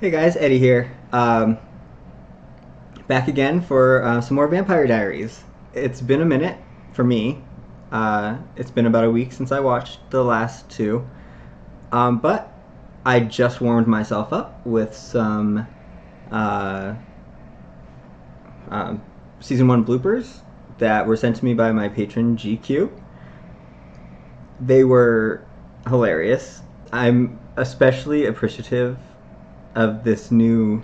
Hey guys, Eddie here. Back again for some more Vampire Diaries. It's been a minute for me. It's been about a week since I watched the last two. But I just warmed myself up with some uh, um, season one bloopers that were sent to me by my patron GQ. They were hilarious. I'm especially appreciative of uh, this new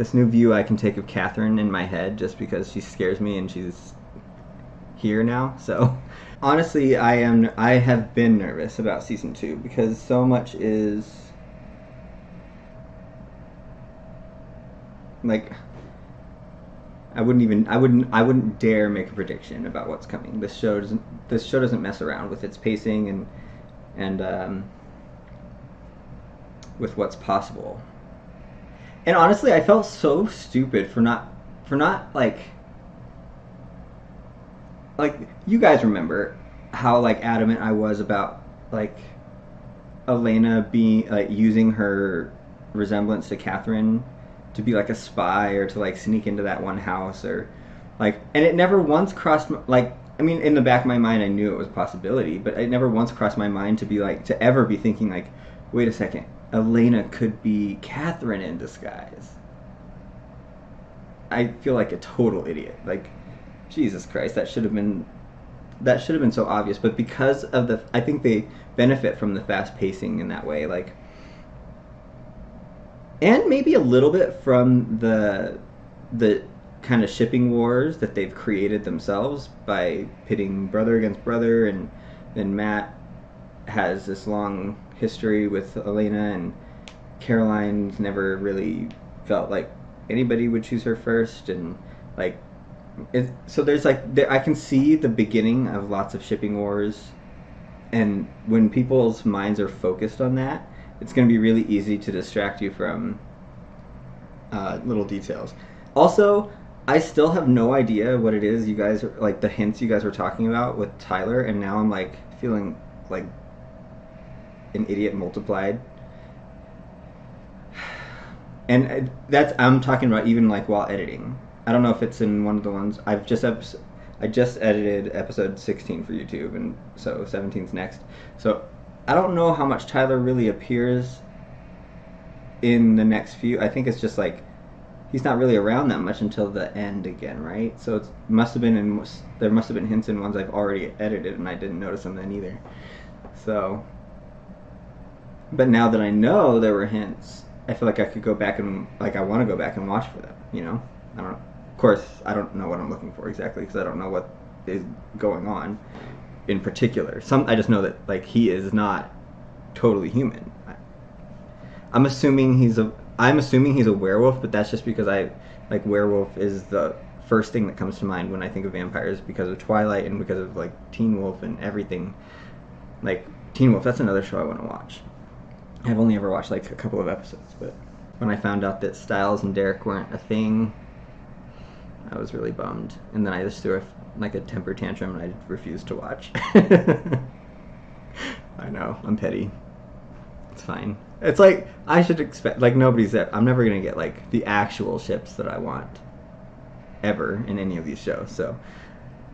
view I can take of Catherine in my head, just because she scares me and she's here now. So honestly, I have been nervous about season two because so much is like I wouldn't dare make a prediction about what's coming. This show doesn't mess around with its pacing and with what's possible. And honestly, I felt so stupid for not like you guys remember how like adamant I was about like Elena being like using her resemblance to Catherine to be like a spy or to like sneak into that one house or like, and it never once crossed like, I mean, in the back of my mind I knew it was a possibility, but it never once crossed my mind to be like, to ever be thinking like, wait a second, Elena could be Catherine in disguise. I feel like a total idiot. Like, Jesus Christ, that should have been so obvious. But because of the, I think they benefit from the fast pacing in that way. Like, and maybe a little bit from the kind of shipping wars that they've created themselves by pitting brother against brother, and then Matt has this long history with Elena, and Caroline's never really felt like anybody would choose her first, and like so there's like I can see the beginning of lots of shipping wars, and when people's minds are focused on that, it's going to be really easy to distract you from little details. Also, I still have no idea what it is you guys are, like the hints you guys were talking about with Tyler, and now I'm like feeling like an idiot multiplied. And that's I'm talking about even like while editing. I don't know if it's in one of the ones I just edited episode 16 for YouTube, and so 17's next. So I don't know how much Tyler really appears in the next few. I think it's just like he's not really around that much until the end again, right? So it must have been there must have been hints in ones I've already edited and I didn't notice them then either. So, but now that I know there were hints, I feel like I could go back and like I want to go back and watch for them. You know, I don't. Of course, I don't know what I'm looking for exactly because I don't know what is going on in particular. I just know that like he is not totally human. I'm assuming he's a werewolf, but that's just because I like werewolf is the first thing that comes to mind when I think of vampires because of Twilight and because of like Teen Wolf and everything. Like Teen Wolf, that's another show I want to watch. I've only ever watched like a couple of episodes, but when I found out that Styles and Derek weren't a thing, I was really bummed. And then I just threw like a temper tantrum and I refused to watch. I know, I'm petty. It's fine. It's like I should expect like nobody's there. I'm never gonna get like the actual ships that I want ever in any of these shows. So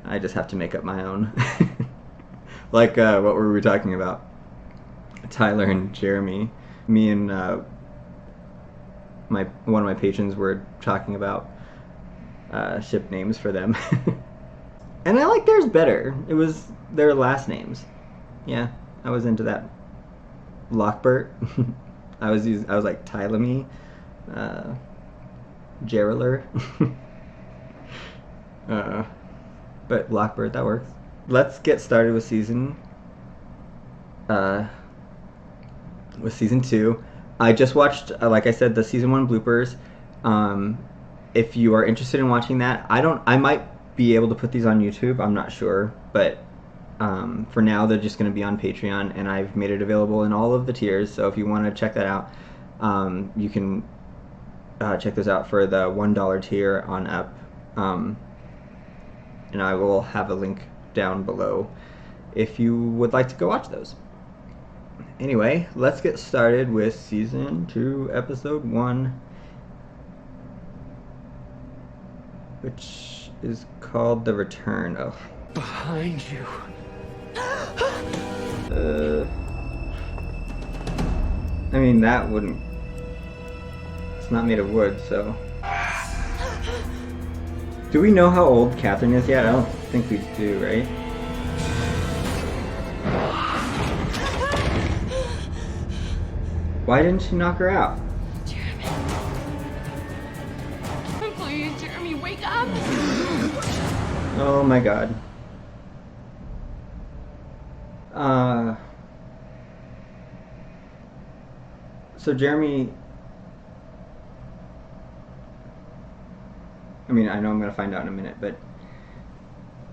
I just have to make up my own. Like what were we talking about? Tyler and Jeremy. Me and my one of my patrons were talking about ship names for them, and I like theirs better. It was their last names. Yeah, I was into that. Lockbert. I was like Tylamy, Gerriler. uh, but Lockbert, that works. Let's get started uh, with season two. I just watched, like I said, the season one bloopers. Um, if you are interested in watching that, I might be able to put these on YouTube. I'm not sure, but for now they're just going to be on Patreon, and I've made it available in all of the tiers. So if you want to check that out, you can check those out for the $1 tier on up. And I will have a link down below if you would like to go watch those. Anyway, let's get started with Season 2, Episode 1, which is called The Return of... Behind you. I mean, that wouldn't... It's not made of wood, so... Do we know how old Catherine is yet? I don't think we do, right? Why didn't she knock her out? Jeremy. Please, Jeremy, wake up! Oh my god. So Jeremy... I mean, I know I'm gonna find out in a minute, but...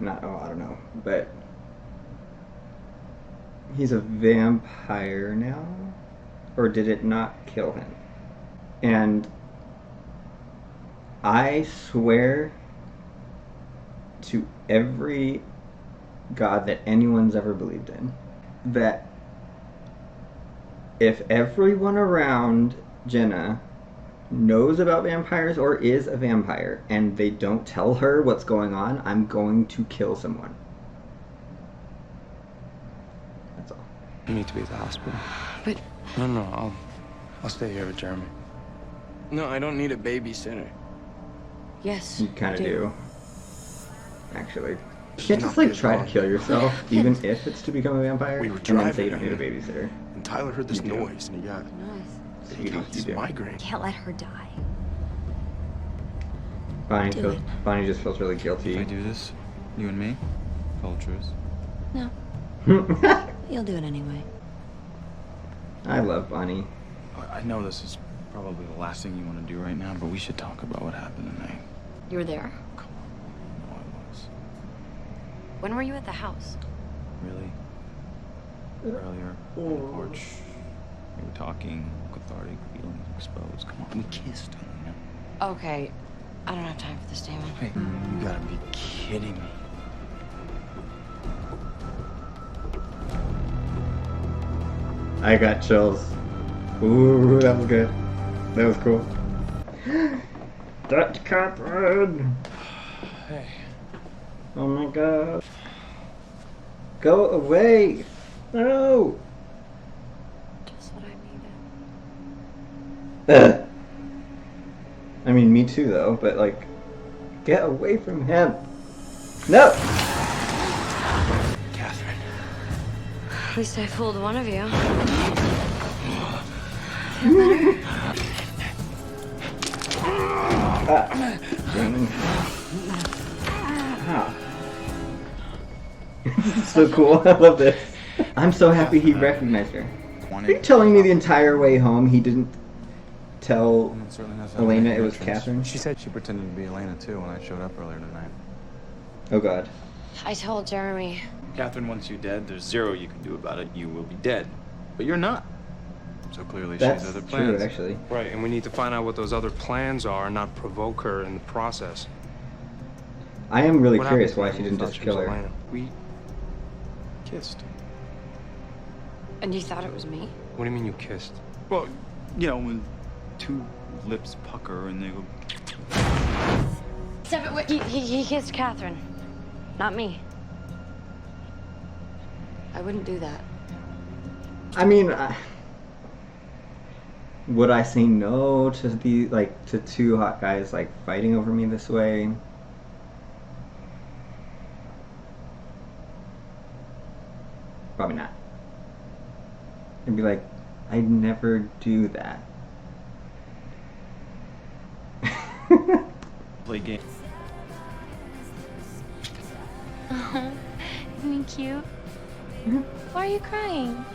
I don't know. But... He's a vampire now? Or did it not kill him? And... I swear... to every god that anyone's ever believed in, that if everyone around Jenna knows about vampires or is a vampire and they don't tell her what's going on, I'm going to kill someone. That's all. You need to be at the hospital. But... No, I'll stay here with Jeremy. No, I don't need a babysitter. Yes, You kind of do. Actually. You can't just like try to kill yourself, even if it's to become a vampire, We were and then say you driving don't need a babysitter. And Tyler heard this You do. noise, and he got Nice. his migraine. Can't let her die. Do Bonnie just feels really If I guilty. do this, you and me, vultures. No, you'll do it anyway. I love Bonnie. I know this is probably the last thing you want to do right now, but we should talk about what happened tonight. You were there? Come on. No, I was. When were you at the house? Really? Earlier, on the porch. We were talking, cathartic, feelings exposed. Come on, we kissed, you know? Okay, I don't have time for this, Damon. Hey, you gotta be kidding me. I got chills. Ooh, that was good. That was cool. That's Catherine! Hey. Oh my god. Go away! No! Just what I needed. Ugh. I mean, me too though, but like, get away from him! No! Catherine. At least I fooled one of you. Wow. This is so cool. I love this. I'm so happy he recognized her. Are you telling me the entire way home he didn't tell Elena it was Catherine? She said she pretended to be Elena too when I showed up earlier tonight. Oh god. I told Jeremy. Catherine wants you dead. There's zero you can do about it. You will be dead. But you're not. So clearly she That's has other true, plans. actually. Right, and we need to find out what those other plans are and not provoke her in the process. I am really What curious happened why to she her didn't when just you thought kill she was her. Elena? We kissed. And you thought it was me? What do you mean you kissed? Well, you know, when two lips pucker and they go... Stop it, wait. He kissed Catherine. Not me. I wouldn't do that. I mean, would I say no to the to two hot guys like fighting over me this way? Probably not. I'd be like, I'd never do that. Play game. Oh, isn't he cute? Why are you crying?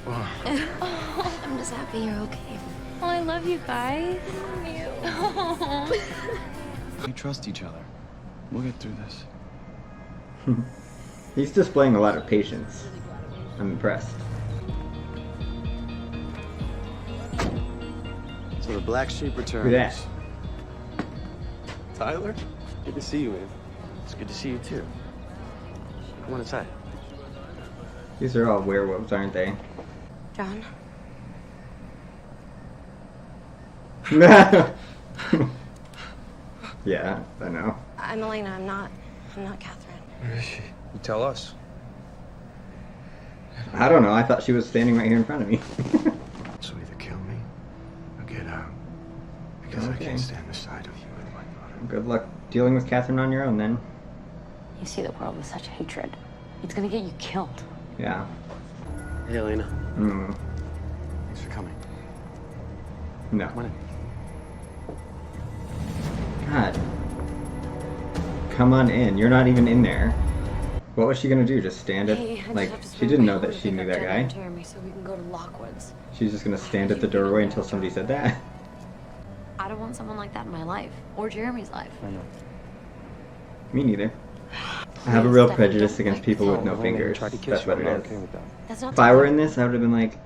I'm just happy you're okay. Oh, I love you guys. Oh. We trust each other. We'll get through this. He's displaying a lot of patience. I'm impressed. So the black sheep returns. Look at that. Tyler? Good to see you, man. It's good to see you, too. Come on inside. These are all werewolves, aren't they? John? Yeah, I know. I'm Elena. I'm not Catherine. Where is she? You tell us. I don't know. I thought she was standing right here in front of me. So either kill me or get out. Because I can't stand the sight of you with my daughter. Good luck dealing with Catherine on your own then. You see the world with such hatred. It's gonna get you killed. Yeah. Hey, Elena. Mm. Thanks for coming. No. Come on in. God. Come on in. You're not even in there. What was she gonna do? Just stand at like she didn't know that she knew that guy. Jeremy, so we can go to Lockwood's. She's just gonna stand at the doorway until somebody said that. I don't want someone like that in my life or Jeremy's life. I know. Me neither. I have a real prejudice against people with no fingers. That's what it is. Okay with that. That's not If I were in this, I would have been like,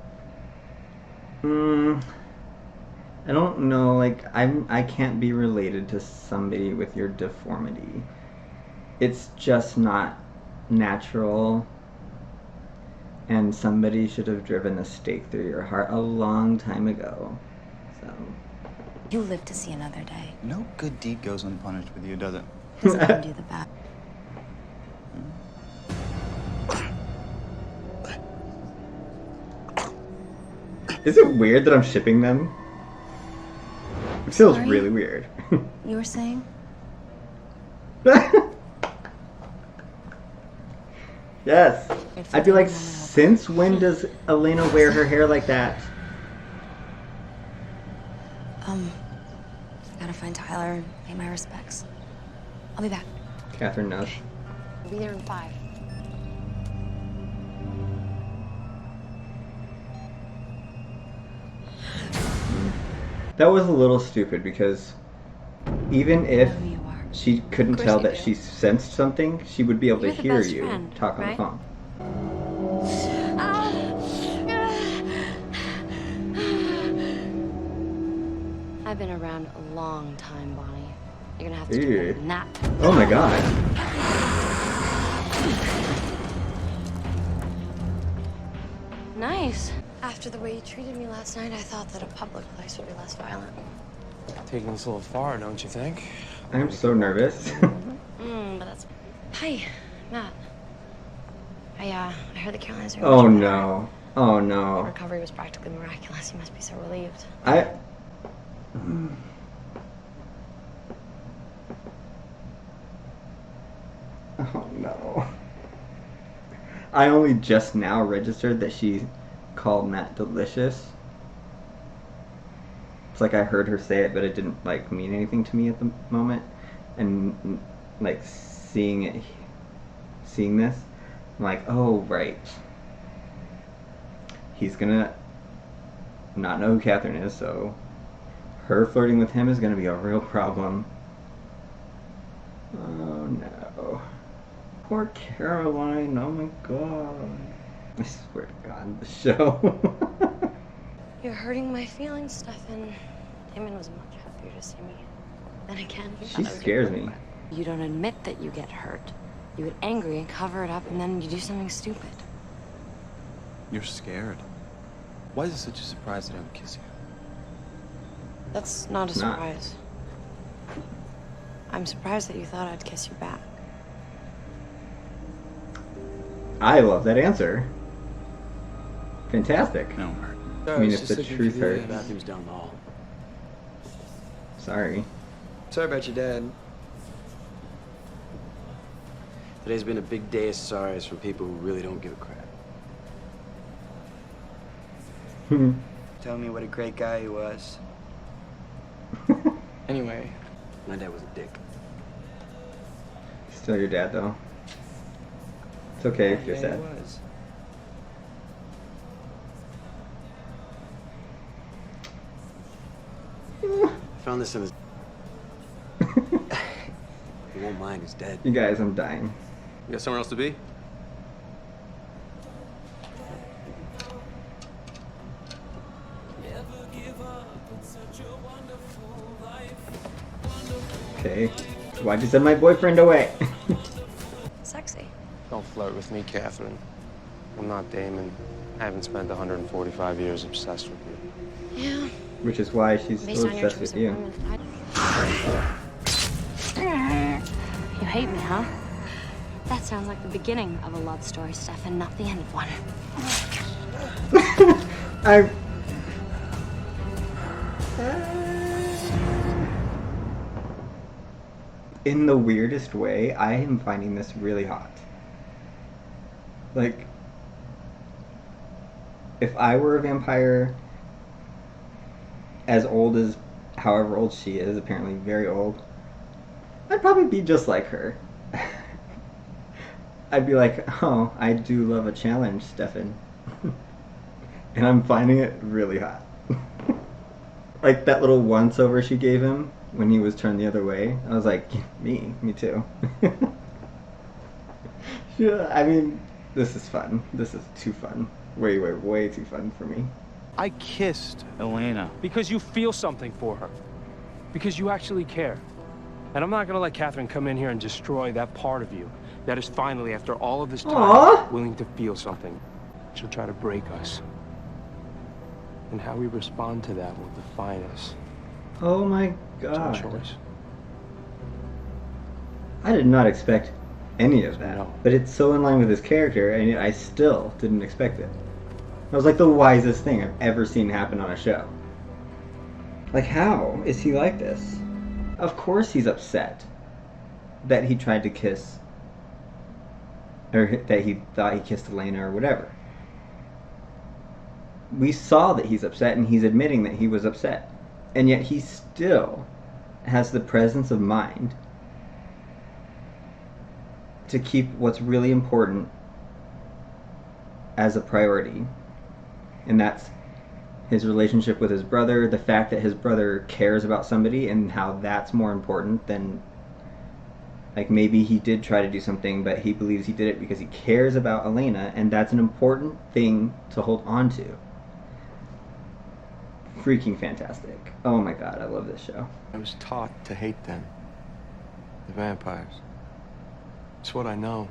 I don't know, like I can't be related to somebody with your deformity. It's just not natural, and somebody should have driven a stake through your heart a long time ago. So You live to see another day. No good deed goes unpunished with you, does it? Doesn't mean do the bad. is it weird that I'm shipping them? It feels Sorry? really weird. You were saying? Yes. I'd be like, since when does Elena wear her hair like that? Gotta find Tyler and pay my respects. I'll be back. Catherine knows. I'll be there in 5. That was a little stupid because even if Who you are. she couldn't Of course tell you that do. she sensed something, she would be able You're to the hear best you friend, talk on the right? phone. I've been around a long time, Bonnie. You're gonna have to do Ew. better than that. Oh my god. Nice. After the way you treated me last night, I thought that a public place would be less violent. Taking this a little far, don't you think? I'm so nervous. But that's... Hi, Matt. I heard the Carolines are Oh much better. no. Oh The no. recovery was practically miraculous. You must be so relieved. Oh no. I only just now registered that she called Matt delicious. It's like I heard her say it, but it didn't like mean anything to me at the moment. And like seeing this, I'm like, oh right. He's gonna not know who Catherine is, so her flirting with him is gonna be a real problem. Oh no. Poor Caroline, oh my god. I swear to God, the show. You're hurting my feelings, Stefan. Damon was much happier to see me. Then again, he She thought I was scares your me. girlfriend. You don't admit that you get hurt. You get angry and cover it up, and then you do something stupid. You're scared. Why is it such a surprise that I would kiss you? That's not a It's not. surprise. I'm surprised that you thought I'd kiss you back. I love that answer. Fantastic. No, Mark. I mean, if the truth hurts. The bathroom's down the hall. Sorry. Sorry about your dad. Today's been a big day of sorries from people who really don't give a crap. Tell me what a great guy he was. Anyway, My dad was a dick. Still your dad, though. It's okay if you're Yeah, sad. he was. I found this in his... He won't mind, he's dead. You guys, I'm dying. you got somewhere else to be? Okay. Why'd you send my boyfriend away? Sexy. Don't flirt with me, Catherine. I'm not Damon. I haven't spent 145 years obsessed with you. Yeah. Which is why she's Based so on your obsessed choice with of you. women, You hate me, huh? that sounds like the beginning of a love story, Stefan, not the end of one. I. In the weirdest way, I am finding this really hot. Like, if I were a vampire as old as however old she is, apparently very old, I'd probably be just like her. I'd be like, oh, I do love a challenge, Stefan. And I'm finding it really hot. Like that little once over she gave him when he was turned the other way. I was like, me too. Yeah, I mean, this is fun. This is too fun. Way too fun for me. I kissed Elena. Because you feel something for her. Because you actually care. And I'm not gonna let Catherine come in here and destroy that part of you that is finally, after all of this time, Aww. willing to feel something. She'll try to break us. And how we respond to that will define us. Oh my It's our god. choice. I did not expect any of that. No. But it's so in line with his character, and yet I still didn't expect it. That was like the wisest thing I've ever seen happen on a show. Like, how is he like this? Of course he's upset that he tried to kiss, or that he thought he kissed Elena or whatever. We saw that he's upset, and he's admitting that he was upset. And yet he still has the presence of mind to keep what's really important as a priority. And that's his relationship with his brother, the fact that his brother cares about somebody, and how that's more important than, like, maybe he did try to do something, but he believes he did it because he cares about Elena, and that's an important thing to hold on to. Freaking fantastic. Oh my god, I love this show. I was taught to hate them. The vampires. It's what I know.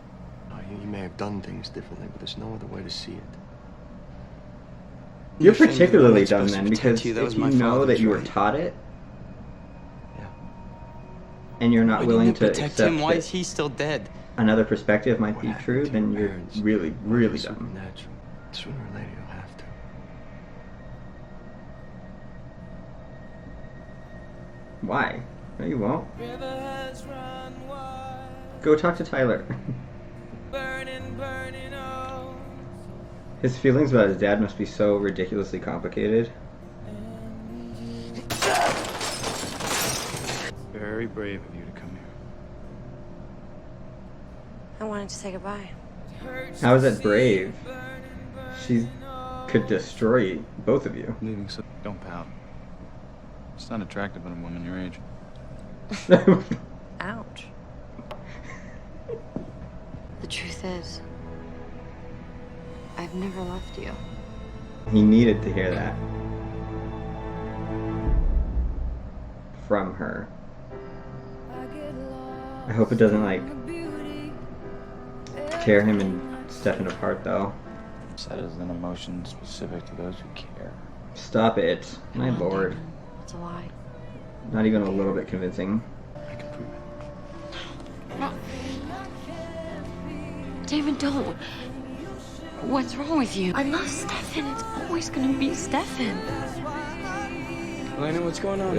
You may have done things differently, but there's no other way to see it. You're ashamed of particularly it. I'm dumb supposed to then, protect because you. That was if you my know father's that you were right. taught it, Yeah. and you're not Why willing didn't you to protect accept him? Why that is he still dead? another perspective might What be happened true, to then your you're parents? really dumb. Supernatural. Sooner or later you'll have to. Why? No, you won't. Go talk to Tyler. His feelings about his dad must be so ridiculously complicated. Very brave of you to come here. I wanted to say goodbye. How is that brave? She could destroy both of you. Leaving so don't pout. It's not attractive in a woman your age. Ouch. The truth is, I've never left you. He needed to hear that from her. I hope it doesn't, like, tear him and Stefan apart, though. Sad is an emotion specific to those who care. Stop it. My Come on, lord. David. It's a lie. Not even a little bit convincing. I can prove it. No. David, don't. What's wrong with you? I love Stefan. It's always gonna be Stefan. Elena, what's going on?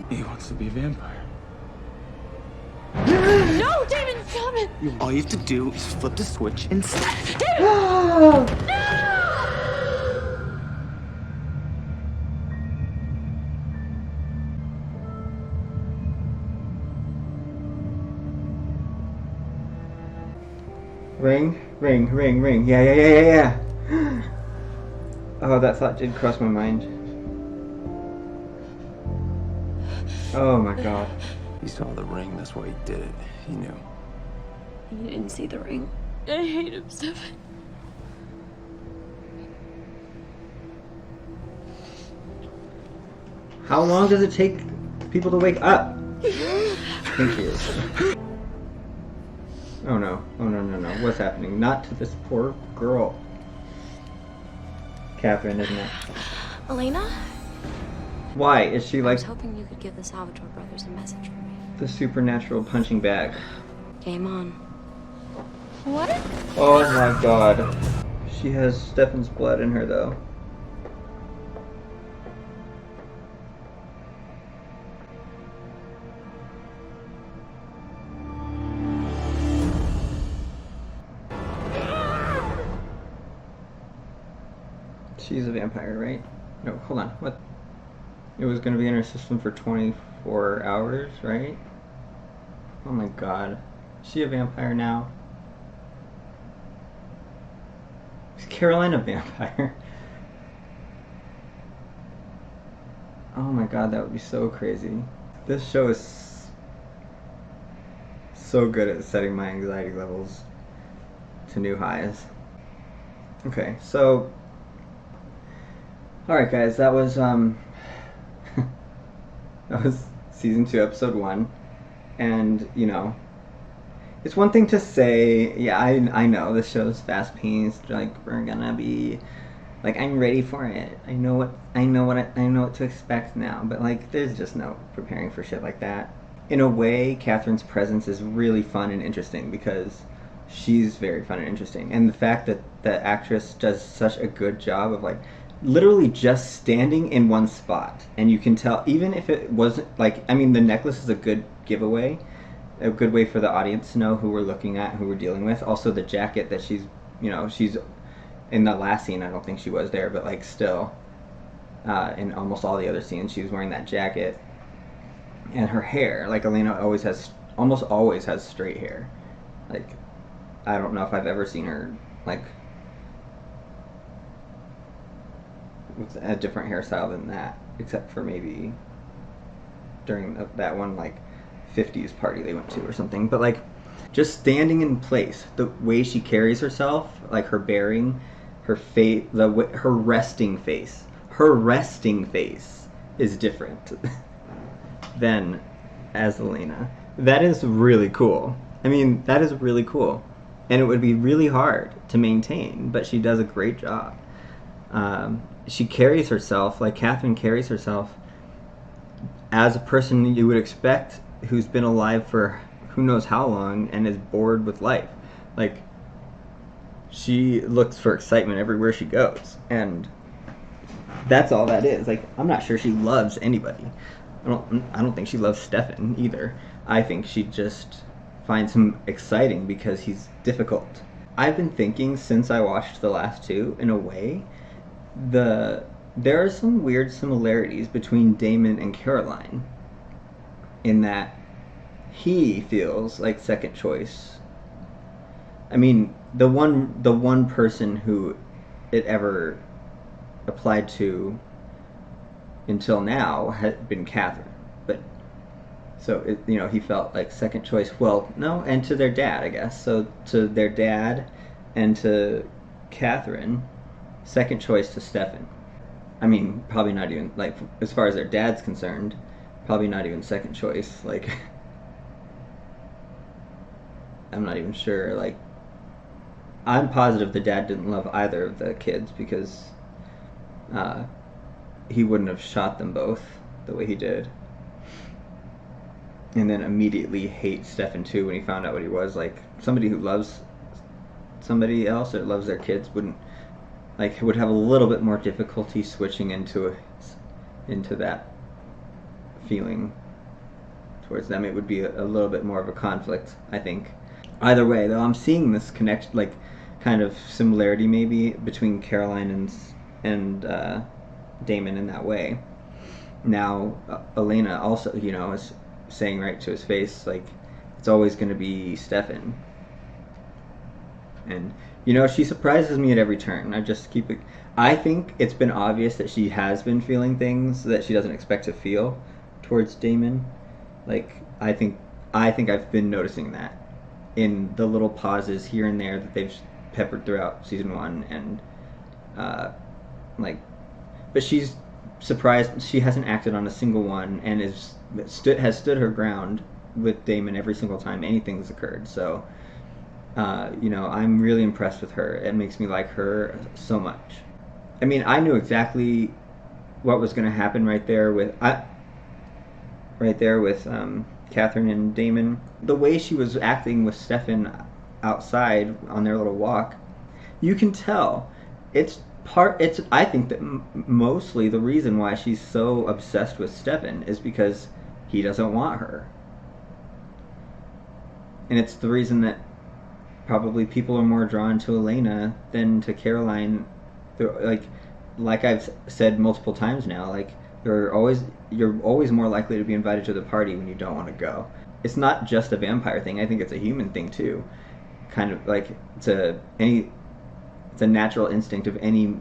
He wants to be a vampire. No, David, stop it! All you have to do is flip the switch and Ring, ring, ring, ring. Yeah. Oh, that thought did cross my mind. Oh my god. He saw the ring, that's why he did it. He knew. You didn't see the ring. I hate him, Stefan. How long does it take people to wake up? Thank you. Oh no. Oh no. what's happening. Not to this poor girl. Catherine, isn't it? Elena? Why? Is she I like was hoping you could give the Salvatore brothers a message for me. the supernatural punching bag? Game on. What? Oh my god. She has Stefan's blood in her, though. She's a vampire, right? No, hold on. What? It was going to be in her system for 24 hours, right? Oh my god. Is she a vampire now? Is Caroline a vampire? Oh my god, that would be so crazy. This show is so good at setting my anxiety levels to new highs. Okay, so alright guys, that was that was season 2, episode 1. And, you know, it's one thing to say, yeah, I know this show's fast paced, like we're gonna be like, I'm ready for it. I know what to expect now, but like there's just no preparing for shit like that. In a way, Catherine's presence is really fun and interesting because she's very fun and interesting. And the fact that the actress does such a good job of like literally just standing in one spot, and you can tell, even if it wasn't like, I mean, the necklace is a good giveaway, a good way for the audience to know who we're looking at, who we're dealing with. Also the jacket that she's, you know, she's in the last scene, I don't think she was there, but like still in almost all the other scenes she was wearing that jacket. And her hair, like Elena almost always has straight hair. Like I don't know if I've ever seen her like with a different hairstyle than that, except for maybe during that one like 50s party they went to or something. But like just standing in place, the way she carries herself, like her bearing, her face, her resting face is different than as Elena. That is really cool. I mean, that is really cool, and it would be really hard to maintain, but she does a great job. She carries herself like Catherine carries herself as a person you would expect, who's been alive for who knows how long and is bored with life. Like, she looks for excitement everywhere she goes, and that's all that is. Like, I'm not sure she loves anybody. I don't think she loves Stefan either. I think she just finds him exciting because he's difficult. I've been thinking since I watched the last two, in a way, there are some weird similarities between Damon and Caroline, in that he feels like second choice. I mean, the one person who it ever applied to until now had been Catherine, but so he felt like second choice. Well, no, and to their dad, I guess. So to their dad and to Catherine, second choice to Stefan. I mean, probably not even, like, as far as their dad's concerned, probably not even second choice. Like, I'm not even sure. Like, I'm positive the dad didn't love either of the kids, because he wouldn't have shot them both the way he did. And then immediately hate Stefan too when he found out what he was. Like, somebody who loves somebody else or loves their kids would have a little bit more difficulty switching into that feeling towards them. It would be a little bit more of a conflict, I think. Either way, though, I'm seeing this connection, like, kind of similarity maybe between Caroline and Damon in that way. Now, Elena also, is saying right to his face, like, it's always going to be Stefan. And, she surprises me at every turn. I think it's been obvious that she has been feeling things that she doesn't expect to feel towards Damon. Like, I think I've been noticing that in the little pauses here and there that they've peppered throughout season 1, and but she's surprised she hasn't acted on a single one, and has stood her ground with Damon every single time anything's occurred. So You know, I'm really impressed with her. It makes me like her so much. I mean, I knew exactly what was going to happen right there with Catherine and Damon. The way she was acting with Stefan outside on their little walk, you can tell. It's I think that mostly the reason why she's so obsessed with Stefan is because he doesn't want her, and it's the reason that probably people are more drawn to Elena than to Caroline. Like I've said multiple times now, like you're always more likely to be invited to the party when you don't want to go. It's not just a vampire thing. I think it's a human thing too. Kind of like it's a natural instinct of any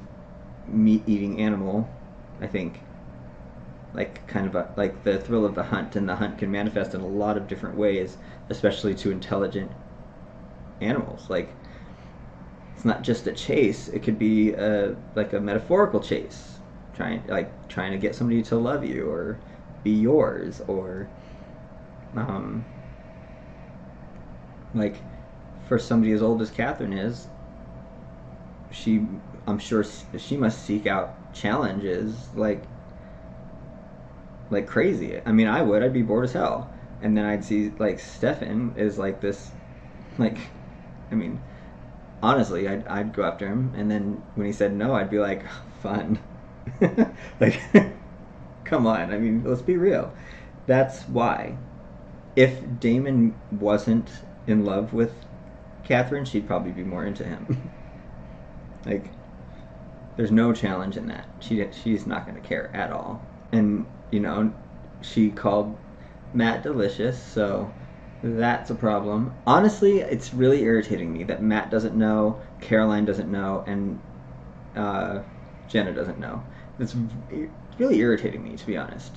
meat-eating animal. I think like kind of like the thrill of the hunt, and the hunt can manifest in a lot of different ways, especially to intelligent animals. Like it's not just a chase; it could be like a metaphorical chase, trying to get somebody to love you or be yours, or like for somebody as old as Catherine is, I'm sure she must seek out challenges like crazy. I mean, I'd be bored as hell, and then I'd see like Stefan is like this, like, I mean, honestly, I'd go after him, and then when he said no, I'd be like, fun. Like, come on. I mean, let's be real. That's why. If Damon wasn't in love with Catherine, she'd probably be more into him. Like, there's no challenge in that. She's not going to care at all. And, you know, she called Matt delicious, so that's a problem. Honestly, it's really irritating me that Matt doesn't know, Caroline doesn't know, and Jenna doesn't know. It's really irritating me, to be honest.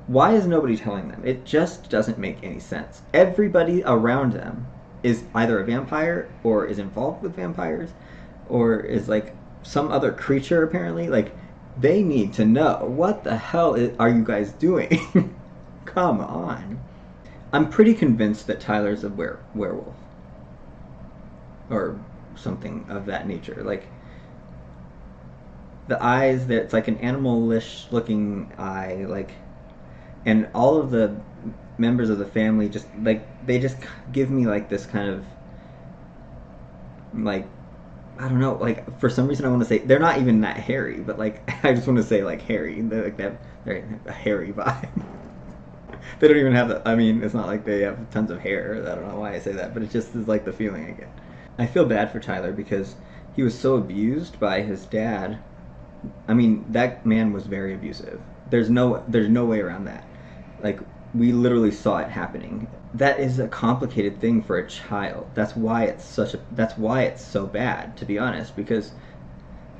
Why is nobody telling them? It just doesn't make any sense. Everybody around them is either a vampire or is involved with vampires or is like some other creature, apparently. Like, they need to know, what the hell are you guys doing? Come on. I'm pretty convinced that Tyler's a werewolf. Or something of that nature. Like, the eyes, it's like an animalish looking eye, like, and all of the members of the family just, like, they just give me, like, this kind of, like, I don't know, like, for some reason I want to say, they're not even that hairy, but, like, I just want to say, like, hairy. They're, like, they're a hairy vibe. They don't even have I mean, it's not like they have tons of hair. I don't know why I say that, but it just is, like, the feeling I get. I feel bad for Tyler because he was so abused by his dad. I mean, that man was very abusive. There's no way around that. Like, we literally saw it happening. That is a complicated thing for a child. That's why it's so bad, to be honest, because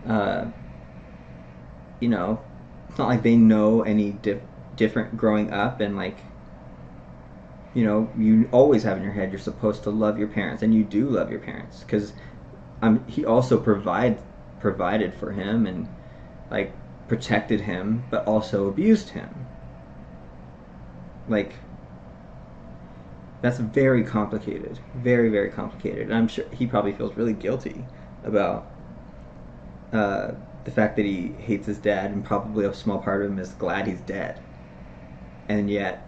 you know, it's not like they know any different growing up, and, like, you know, you always have in your head you're supposed to love your parents, and you do love your parents, because he also provided for him and, like, protected him, but also abused him. Like, that's very complicated. Very, very complicated. And I'm sure he probably feels really guilty about the fact that he hates his dad, and probably a small part of him is glad he's dead. And yet,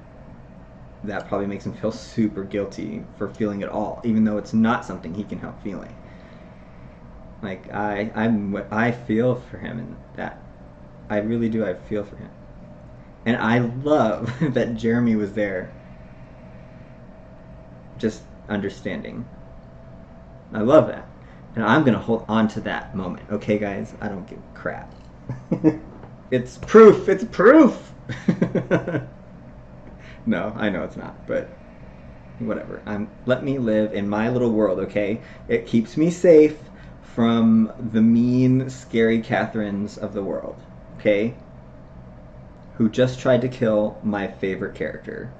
that probably makes him feel super guilty for feeling it all, even though it's not something he can help feeling. Like, I feel for him in that. I really do. I feel for him. And I love that Jeremy was there, just understanding. I love that. And I'm going to hold on to that moment. Okay, guys? I don't give a crap. It's proof. It's proof. No, I know it's not, but whatever. Let me live in my little world, okay? It keeps me safe from the mean, scary Catherines of the world, okay? Who just tried to kill my favorite character.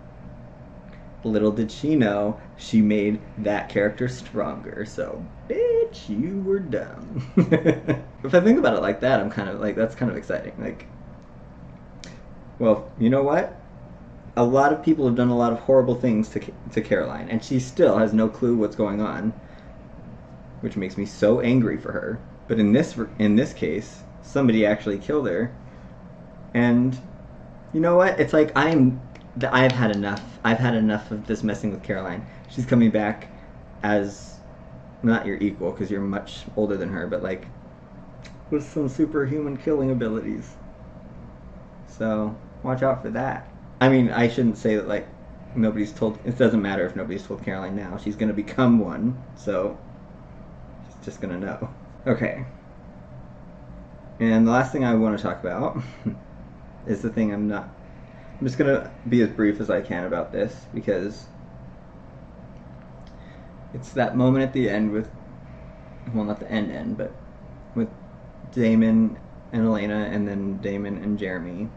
Little did she know, she made that character stronger, so bitch, you were dumb. If I think about it like that, I'm kind of like, that's kind of exciting. Like, well, you know what? A lot of people have done a lot of horrible things to Caroline, and she still has no clue what's going on. which makes me so angry for her. But in this case, somebody actually killed her, and you know what? It's like I've had enough. I've had enough of this messing with Caroline. She's coming back as not your equal because you're much older than her, but like with some superhuman killing abilities. So watch out for that. I mean, I shouldn't say that like nobody's told. It doesn't matter if nobody's told Caroline now. She's gonna become one, so she's just gonna know. Okay. And the last thing I want to talk about is the thing I'm just gonna be as brief as I can about this because it's that moment at the end with, well, not the end, but with Damon and Elena, and then Damon and Jeremy.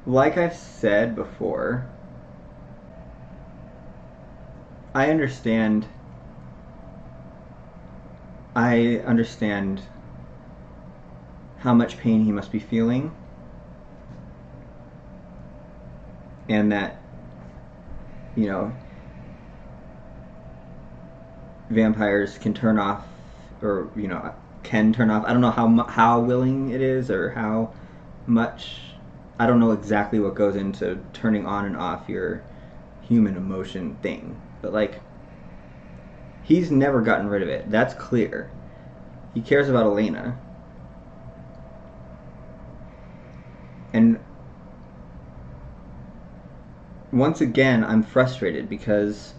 Like I've said before, I understand how much pain he must be feeling, and that, you know, vampires can turn off, or, you know, can turn off. I don't know how willing it is or how much. I don't know exactly what goes into turning on and off your human emotion thing, but like, he's never gotten rid of it. That's clear. He cares about Elena. And once again, I'm frustrated because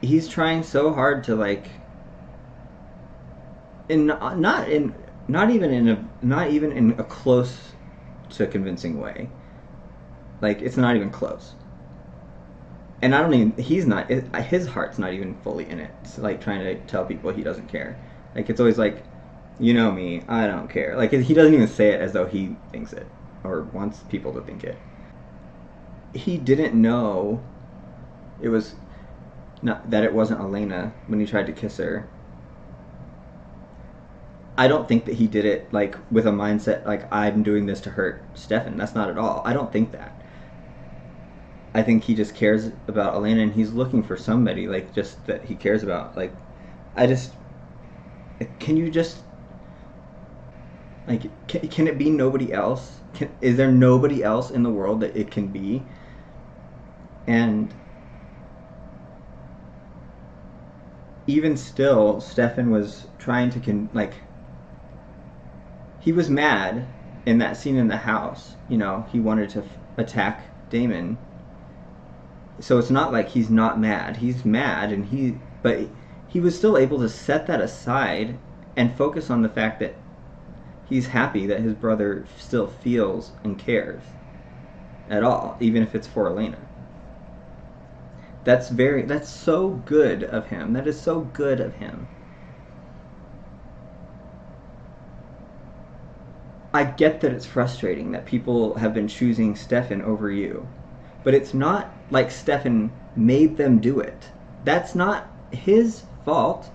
he's trying so hard to like, not even in a close to convincing way. Like, it's not even close. And I don't even, his heart's not even fully in it. It's like trying to tell people he doesn't care. Like, it's always like, you know me, I don't care. Like, he doesn't even say it as though he thinks it or wants people to think it. He didn't know it was not that it wasn't Elena when he tried to kiss her. I don't think that he did it like with a mindset like, I'm doing this to hurt Stefan. That's not at all. I don't think that. I think he just cares about Elena, and he's looking for somebody like just that he cares about. Like, can you just like, can it be nobody else? Is there nobody else in the world that it can be? And even still, Stefan was trying to he was mad in that scene in the house. You know, he wanted to attack Damon. So it's not like he's not mad. He's mad, but he was still able to set that aside and focus on the fact that he's happy that his brother still feels and cares at all, even if it's for Elena. That's so good of him. That is so good of him. I get that it's frustrating that people have been choosing Stefan over you, but it's not like Stefan made them do it. That's not his fault.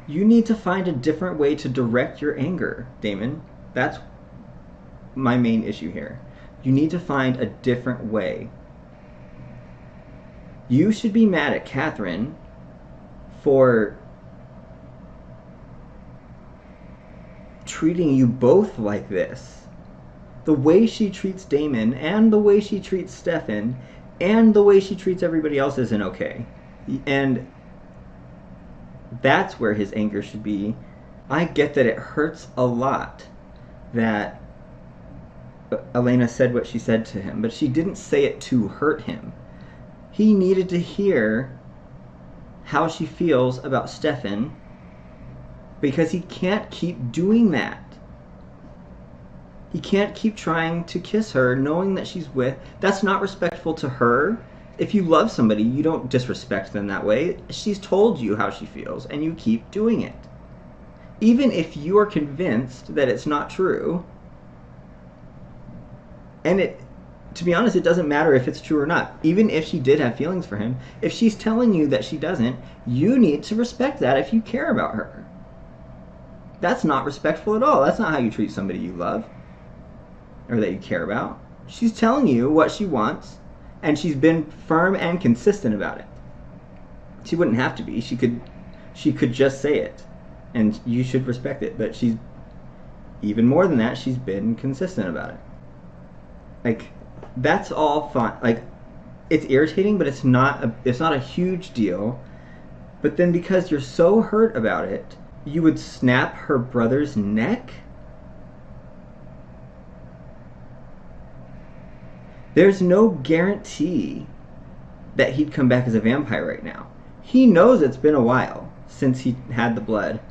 You need to find a different way to direct your anger, Damon. That's my main issue here. You need to find a different way. You should be mad at Catherine for treating you both like this. The way she treats Damon, and the way she treats Stefan, and the way she treats everybody else isn't okay. And that's where his anger should be. I get that it hurts a lot that Elena said what she said to him, but she didn't say it to hurt him. He needed to hear how she feels about Stefan, because he can't keep doing that. He can't keep trying to kiss her knowing that she's with. That's not respectful to her. If you love somebody, you don't disrespect them that way. She's told you how she feels, and you keep doing it. Even if you are convinced that it's not true, and to be honest, it doesn't matter if it's true or not. Even if she did have feelings for him, if she's telling you that she doesn't, you need to respect that if you care about her. That's not respectful at all. That's not how you treat somebody you love or that you care about. She's telling you what she wants, And she's been firm and consistent about it. She wouldn't have to be. She could just say it, and you should respect it. But she's even more than that. She's been consistent about it. Like, that's all fine. Like, it's irritating, but it's not a huge deal. But then because you're so hurt about it, you would snap her brother's neck? There's no guarantee that he'd come back as a vampire right now. He knows it's been a while since he had the blood.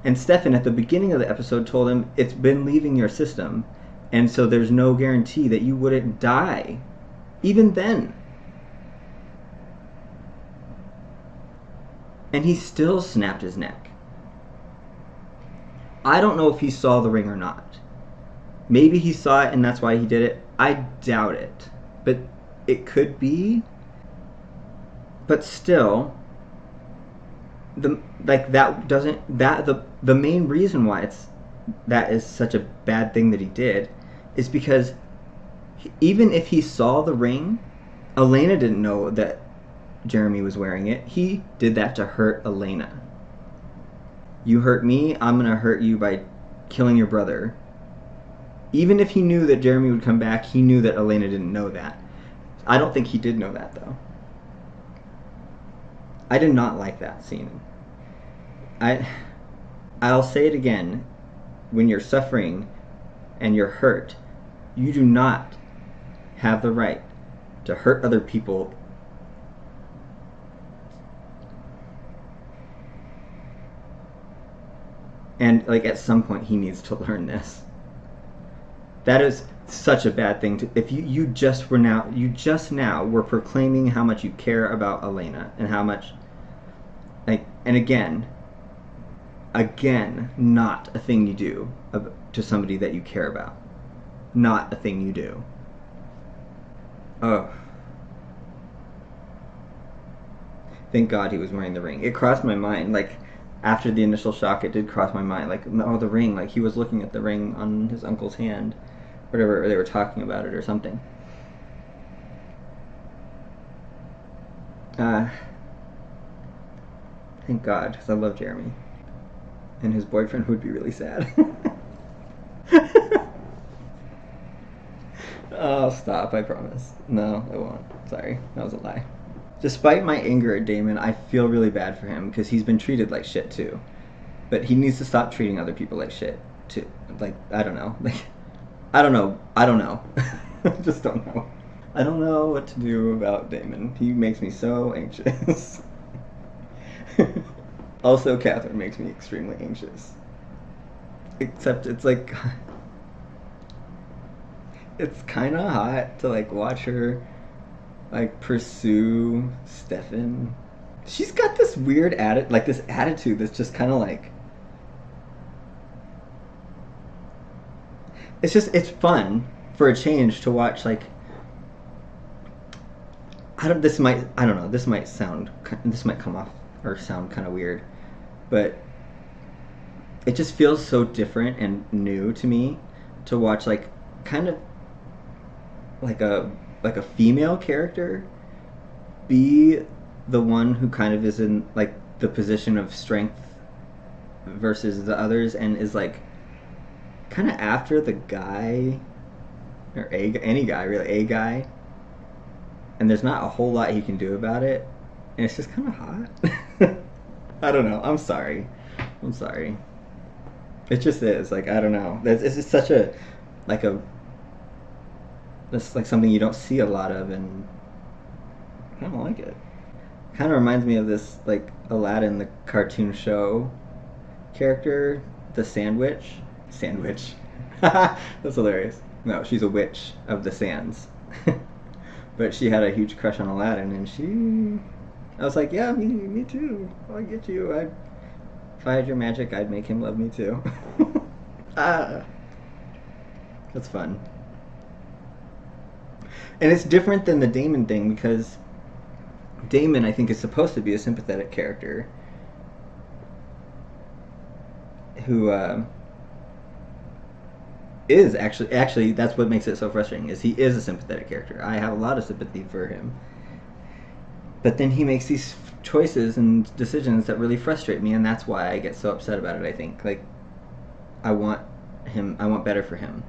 And Stefan, at the beginning of the episode, told him it's been leaving your system. And so there's no guarantee that you wouldn't die. Even then. And he still snapped his neck. I don't know if he saw the ring or not. Maybe he saw it and that's why he did it. I doubt it. But it could be. But still, the main reason why that is such a bad thing that he did is because even if he saw the ring, Elena didn't know that Jeremy was wearing it. He did that to hurt Elena. You hurt me, I'm gonna hurt you by killing your brother. Even if he knew that Jeremy would come back, he knew that Elena didn't know that. I don't think he did know that, though. I did not like that scene. I'll say it again. When you're suffering and you're hurt, you do not have the right to hurt other people. And, like, at some point he needs to learn this. That is such a bad thing to... If you just now were proclaiming how much you care about Elena and how much... Like, and again, not a thing you do to somebody that you care about. Not a thing you do. Oh. Thank God he was wearing the ring. It crossed my mind, like, after the initial shock, it did cross my mind, like, oh, the ring, like, he was looking at the ring on his uncle's hand, whatever, or they were talking about it or something. Thank God, because I love Jeremy. And his boyfriend would be really sad. Oh, stop, I promise. No, I won't. Sorry, that was a lie. Despite my anger at Damon, I feel really bad for him because he's been treated like shit too. But he needs to stop treating other people like shit too. Like, I don't know. Like, I don't know. I just don't know. I don't know what to do about Damon. He makes me so anxious. Also, Catherine makes me extremely anxious. Except it's like... It's kind of hot to, like, watch her, like, pursue Stefan. She's got this weird this attitude that's just kind of like... It's fun for a change to watch, like... this might come off or sound kind of weird, but it just feels so different and new to me to watch, like, kind of like a female character be the one who kind of is in, like, the position of strength versus the others, and is, like, kind of after the guy, or any guy really, and there's not a whole lot he can do about it, and it's just kind of hot. I don't know. I'm sorry. It just is, like, I don't know. It's just such a that's like something you don't see a lot of, and I don't like it. Kind of reminds me of this, like, Aladdin, the cartoon show character, the Sandwich. That's hilarious. No, she's a witch of the sands. But she had a huge crush on Aladdin, and I was like, yeah, me too. I'll get you. If I had your magic, I'd make him love me too. That's fun. And it's different than the Damon thing, because Damon, I think, is supposed to be a sympathetic character who is actually that's what makes it so frustrating. Is he is a sympathetic character. I have a lot of sympathy for him, but then he makes these choices and decisions that really frustrate me, and that's why I get so upset about it. I think like I want better for him.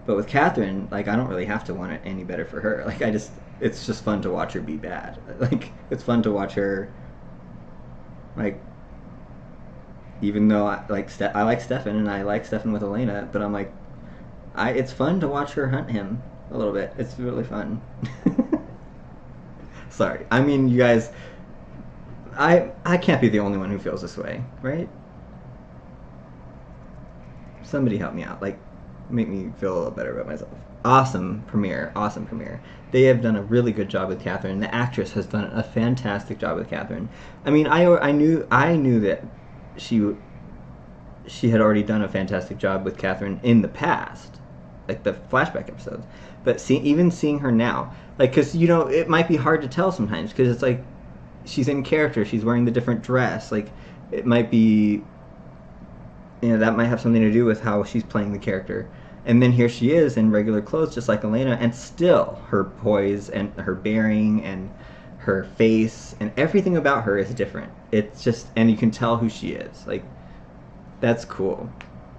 But with Catherine, like, I don't really have to want it any better for her. Like, it's just fun to watch her be bad. Like, it's fun to watch her, like, even though I like Stefan and I like Stefan with Elena, but I'm like, it's fun to watch her hunt him a little bit. It's really fun. Sorry. I mean, you guys, I can't be the only one who feels this way, right? Somebody help me out. Like, make me feel a little better about myself. Awesome premiere. They have done a really good job with Catherine. The actress has done a fantastic job with Catherine. I mean, I knew that she had already done a fantastic job with Catherine in the past, like the flashback episodes. But even seeing her now, like, because it might be hard to tell sometimes because it's like she's in character, she's wearing the different dress, like it might be. That might have something to do with how she's playing the character. And then here she is in regular clothes, just like Elena, and still her poise and her bearing and her face and everything about her is different. It's just, and you can tell who she is. Like, that's cool.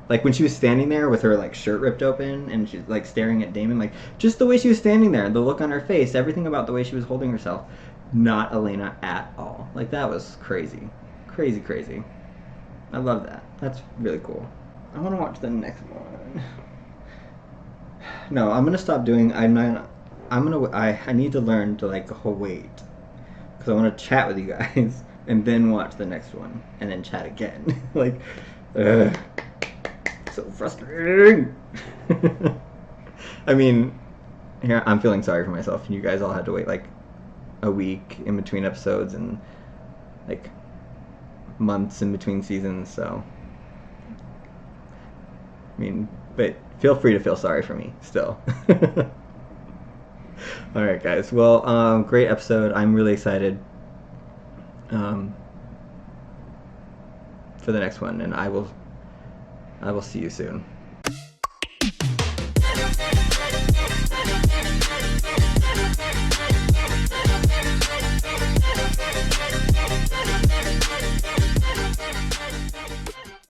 Like when she was standing there with her like shirt ripped open and she's like staring at Damon, like just the way she was standing there, the look on her face, everything about the way she was holding herself, not Elena at all. Like that was crazy. Crazy. I love that. That's really cool. I want to watch the next one. No, I'm gonna stop doing. I need to learn to like wait, because I want to chat with you guys and then watch the next one and then chat again. Like, so frustrating. I mean, here I'm feeling sorry for myself. You guys all had to wait like a week in between episodes and like months in between seasons, so I mean, but feel free to feel sorry for me still. Alright guys, well, great episode. I'm really excited for the next one, and I will see you soon.